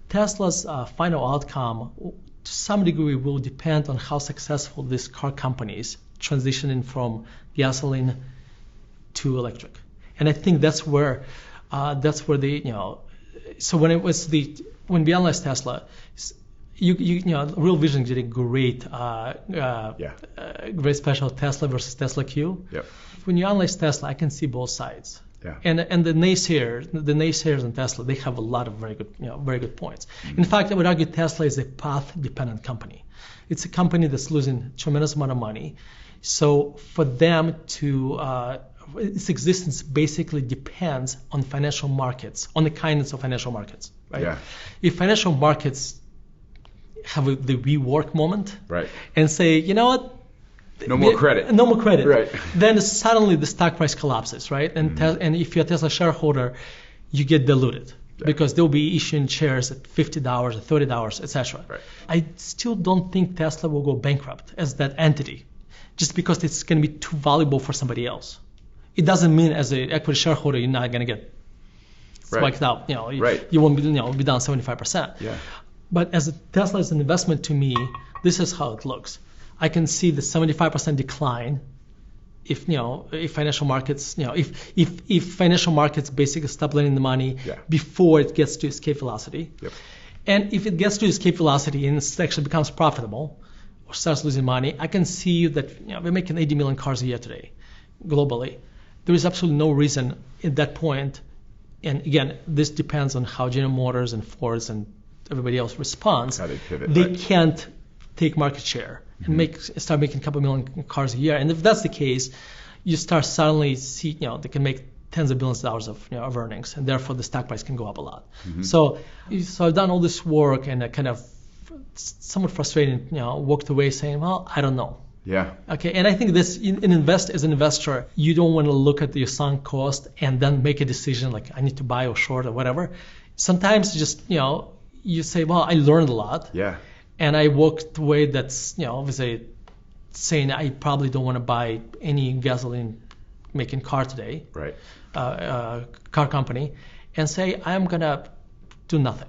Tesla's final outcome, to some degree, will depend on how successful these car companies transitioning from gasoline to electric. And I think that's where so when we analyzed Tesla, Real Vision did a great special Tesla versus TSLAQ. Yep. When you analyze Tesla, I can see both sides. Yeah. And the naysayers in Tesla, they have a lot of very good points. Mm-hmm. In fact, I would argue Tesla is a path-dependent company. It's a company that's losing tremendous amount of money. So for them to its existence basically depends on financial markets, on the kindness of financial markets, right? Yeah. If financial markets have the WeWork moment, right, and say, you know what? No more credit. Right. Then suddenly the stock price collapses, right? And and if you're a Tesla shareholder, you get diluted because they'll be issuing shares at $50, at $30, etc. Right. I still don't think Tesla will go bankrupt as that entity, just because it's going to be too valuable for somebody else. It doesn't mean as an equity shareholder you're not going to get wiped out. You won't be be down 75%. Yeah. But as Tesla is an investment to me, this is how it looks. I can see the 75% decline if financial markets if financial markets basically stop lending the money before it gets to escape velocity. Yep. And if it gets to escape velocity and it actually becomes profitable or starts losing money, I can see that we're making 80 million cars a year today globally. There is absolutely no reason at that point, and again, this depends on how General Motors and Ford and everybody else responds. How they pivot, they can't take market share and start making a couple million cars a year. And if that's the case, you start suddenly see they can make tens of billions of dollars of earnings, and therefore the stock price can go up a lot. Mm-hmm. So I've done all this work, and I kind of somewhat frustrated, walked away saying, well, I don't know. Yeah. Okay, and I think this, as an investor, you don't want to look at your sunk cost and then make a decision like I need to buy or short or whatever. Sometimes just you say, well, I learned a lot. Yeah. And I walked away that's obviously saying I probably don't want to buy any gasoline making car today. Right. Car company, and say I'm gonna do nothing.